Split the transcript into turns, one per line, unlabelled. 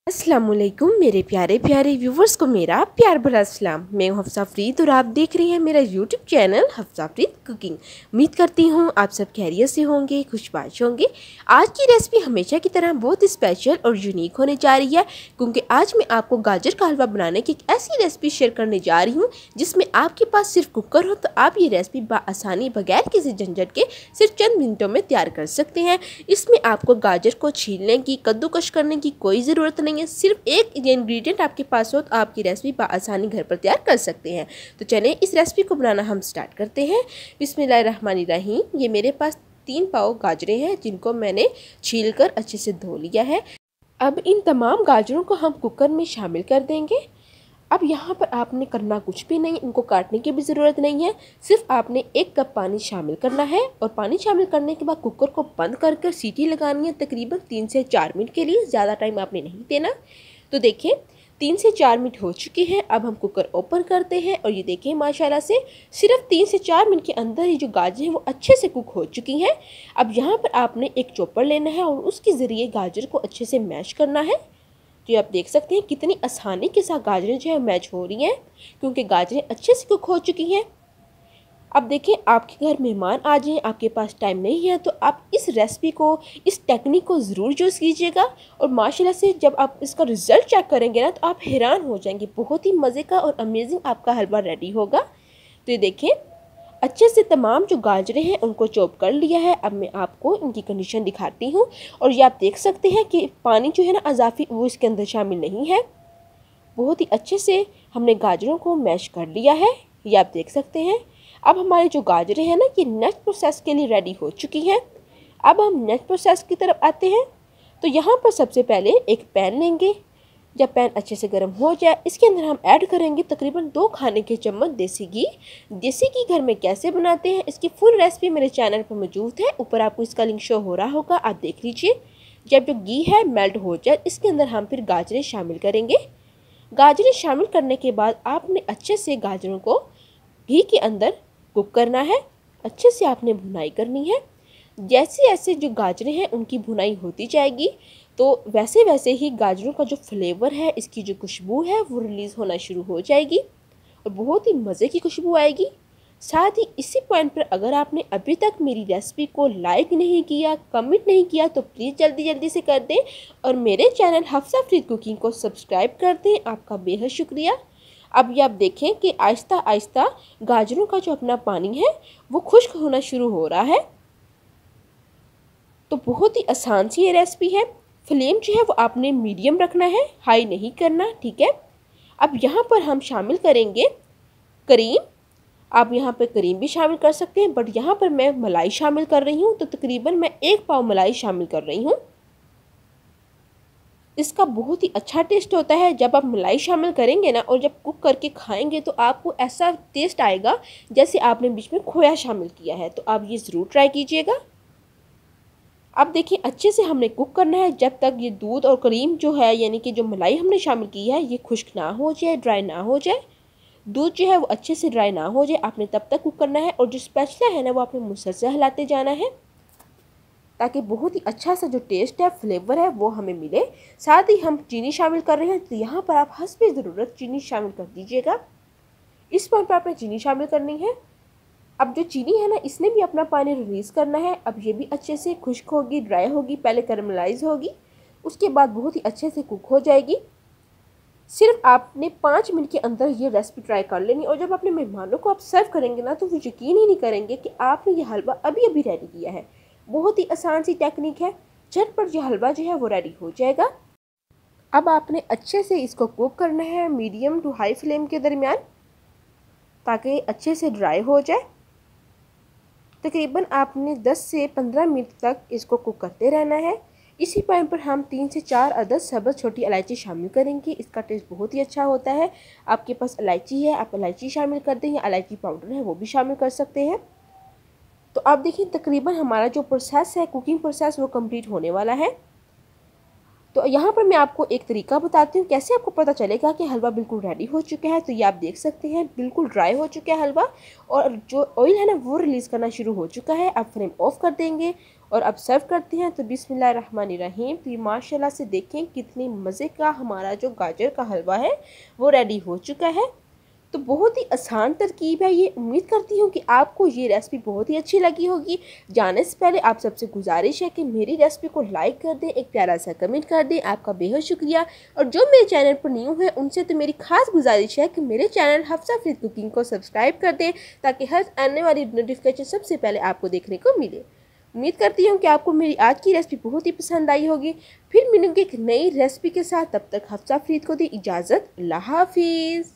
अस्सलामुअलैकुम मेरे प्यारे प्यारे व्यूवर्स को मेरा प्यार भरा सलाम। मैं हूं हफ्सा फरीद और आप देख रही हैं मेरा YouTube channel Hafsa Farid cooking. उम्मीद करती हूं आप सब खैरियत से होंगे, खुशबाश होंगे। आज की रेसिपी हमेशा की तरह बहुत स्पेशल और यूनिक होने जा रही है, क्योंकि आज मैं आपको गाजर का हलवा बनाने की एक ऐसी रेसिपी शेयर करने जा रही हूँ जिसमें आपके पास सिर्फ कुकर हो तो आप ये रेसिपी बआसानी बगैर किसी झंझट के सिर्फ चंद मिनटों में तैयार कर सकते हैं। इसमें आपको गाजर को छीलने की, कद्दूकश करने की कोई ज़रूरत नहीं, सिर्फ एक इंग्रेडिएंट आपके पास हो तो आपकी रेसिपी बआसानी घर पर तैयार कर सकते हैं। तो चलें इस रेसिपी को बनाना हम स्टार्ट करते हैं। बिस्मिल्लाहिर्रहमानिर्रहीम। ये मेरे पास 3 पाव गाजरें हैं जिनको मैंने छीलकर अच्छे से धो लिया है। अब इन तमाम गाजरों को हम कुकर में शामिल कर देंगे। अब यहाँ पर आपने करना कुछ भी नहीं, इनको काटने की भी ज़रूरत नहीं है। सिर्फ आपने 1 कप पानी शामिल करना है और पानी शामिल करने के बाद कुकर को बंद कर सीटी लगानी है तकरीबन 3 से 4 मिनट के लिए। ज़्यादा टाइम आपने नहीं देना। तो देखिए 3 से 4 मिनट हो चुके हैं। अब हम कुकर ओपन करते हैं और ये देखें माशाल्लाह से सिर्फ 3 से 4 मिनट के अंदर ही जो गाजर हैं वो अच्छे से कुक हो चुकी हैं। अब यहाँ पर आपने एक चॉपर लेना है और उसके ज़रिए गाजर को अच्छे से मैश करना है। तो आप देख सकते हैं कितनी आसानी के साथ गाजरें जो है मैच हो रही हैं, क्योंकि गाजरें अच्छे से कुक हो चुकी हैं। अब देखें आपके घर मेहमान आ जाएं, आपके पास टाइम नहीं है तो आप इस रेसिपी को, इस टेक्निक को ज़रूर यूज़ कीजिएगा और माशाल्लाह से जब आप इसका रिज़ल्ट चेक करेंगे ना तो आप हैरान हो जाएंगे। बहुत ही मज़े का और अमेजिंग आपका हलवा रेडी होगा। तो ये देखें अच्छे से तमाम जो गाजरें हैं उनको चॉप कर लिया है। अब मैं आपको इनकी कंडीशन दिखाती हूँ और ये आप देख सकते हैं कि पानी जो है ना अज़ाफ़ी वो इसके अंदर शामिल नहीं है। बहुत ही अच्छे से हमने गाजरों को मैश कर लिया है, ये आप देख सकते हैं। अब हमारे जो गाजरें हैं ना ये नेक्स्ट प्रोसेस के लिए रेडी हो चुकी हैं। अब हम नेक्स्ट प्रोसेस की तरफ आते हैं। तो यहाँ पर सबसे पहले एक पैन लेंगे। जब पैन अच्छे से गर्म हो जाए इसके अंदर हम ऐड करेंगे तकरीबन 2 खाने के चम्मच देसी घी। देसी घी घर में कैसे बनाते हैं इसकी फुल रेसिपी मेरे चैनल पर मौजूद है, ऊपर आपको इसका लिंक शो हो रहा होगा, आप देख लीजिए। जब जो घी है मेल्ट हो जाए इसके अंदर हम फिर गाजरें शामिल करेंगे। गाजरें शामिल करने के बाद आपने अच्छे से गाजरों को घी के अंदर कुक करना है, अच्छे से आपने भुनाई करनी है। जैसे जैसे जो गाजरें हैं उनकी भुनाई होती जाएगी तो वैसे वैसे ही गाजरों का जो फ्लेवर है, इसकी जो खुशबू है वो रिलीज़ होना शुरू हो जाएगी और बहुत ही मज़े की खुशबू आएगी। साथ ही इसी पॉइंट पर अगर आपने अभी तक मेरी रेसिपी को लाइक नहीं किया, कमेंट नहीं किया तो प्लीज़ जल्दी जल्दी से कर दें और मेरे चैनल हफ्सा फरीद कुकिंग को सब्सक्राइब कर दें। आपका बेहद शुक्रिया। अब ये आप देखें कि आहिस्ता आहिस्ता गाजरों का जो अपना पानी है वो खुश्क होना शुरू हो रहा है। तो बहुत ही आसान सी ये रेसिपी है। फ्लेम जो है वो आपने मीडियम रखना है, हाई नहीं करना, ठीक है। अब यहाँ पर हम शामिल करेंगे क्रीम। आप यहाँ पर क्रीम भी शामिल कर सकते हैं, बट यहाँ पर मैं मलाई शामिल कर रही हूँ तो तकरीबन मैं 1 पाव मलाई शामिल कर रही हूँ। इसका बहुत ही अच्छा टेस्ट होता है जब आप मलाई शामिल करेंगे ना, और जब कुक करके खाएंगे तो आपको ऐसा टेस्ट आएगा जैसे आपने बीच में खोया शामिल किया है। तो आप ये ज़रूर ट्राई कीजिएगा। अब देखिए अच्छे से हमने कुक करना है जब तक ये दूध और क्रीम जो है, यानी कि जो मलाई हमने शामिल की है, ये खुश्क ना हो जाए, ड्राई ना हो जाए। दूध जो है वो अच्छे से ड्राई ना हो जाए, आपने तब तक कुक करना है। और जो स्पैचुला है ना वो आपने मुसलसल हिलाते जाना है ताकि बहुत ही अच्छा सा जो टेस्ट है, फ्लेवर है वो हमें मिले। साथ ही हम चीनी शामिल कर रहे हैं तो यहाँ पर आप हस्बे ज़रूरत चीनी शामिल कर दीजिएगा। इस पॉइंट पर आपने चीनी शामिल करनी है। अब जो चीनी है ना इसने भी अपना पानी रिलीज़ करना है। अब ये भी अच्छे से खुश्क होगी, ड्राई होगी, पहले कैरमलाइज होगी, उसके बाद बहुत ही अच्छे से कुक हो जाएगी। सिर्फ आपने 5 मिनट के अंदर ये रेसिपी ट्राई कर लेनी और जब अपने मेहमानों को आप सर्व करेंगे ना तो वो यकीन ही नहीं करेंगे कि आपने ये हलवा अभी अभी रेडी किया है। बहुत ही आसान सी टेक्निक है, झटपट ये हलवा जो है वो रेडी हो जाएगा। अब आपने अच्छे से इसको कुक करना है मीडियम टू हाई फ्लेम के दरमियान ताकि अच्छे से ड्राई हो जाए। तकरीबन आपने 10 से 15 मिनट तक इसको कुक करते रहना है। इसी पॉइंट पर हम 3 से 4 अदद सब्ज़ छोटी इलायची शामिल करेंगे। इसका टेस्ट बहुत ही अच्छा होता है। आपके पास इलायची है आप इलायची शामिल कर दें, या इलायची पाउडर है वो भी शामिल कर सकते हैं। तो आप देखिए तकरीबन हमारा जो प्रोसेस है, कुकिंग प्रोसेस, वो कंप्लीट होने वाला है। तो यहाँ पर मैं आपको एक तरीका बताती हूँ कैसे आपको पता चलेगा कि हलवा बिल्कुल रेडी हो चुका है। तो ये आप देख सकते हैं बिल्कुल ड्राई हो चुका है हलवा, और जो ऑयल है ना वो रिलीज़ करना शुरू हो चुका है। अब फ्लेम ऑफ कर देंगे और अब सर्व करते हैं। तो बिस्मिल्लाहिर्रहमानिर्रहीम। तो ये माशाल्लाह से देखें कितनी मज़े का हमारा जो गाजर का हलवा है वो रेडी हो चुका है। तो बहुत ही आसान तरकीब है ये। उम्मीद करती हूँ कि आपको ये रेसिपी बहुत ही अच्छी लगी होगी। जाने से पहले आप सबसे गुजारिश है कि मेरी रेसिपी को लाइक कर दें, एक प्यारा सा कमेंट कर दें। आपका बेहद शुक्रिया। और जो मेरे चैनल पर न्यू है उनसे तो मेरी खास गुजारिश है कि मेरे चैनल हफ्सा फ्रीद कुकिंग को सब्सक्राइब कर दें, ताकि हर आने वाली नोटिफिकेशन सबसे पहले आपको देखने को मिले। उम्मीद करती हूँ कि आपको मेरी आज की रेसिपी बहुत ही पसंद आई होगी। फिर मिलूंगी एक नई रेसिपी के साथ। तब तक हफ्सा फ्रीद को दी इजाज़त। अल्लाह हाफिज़।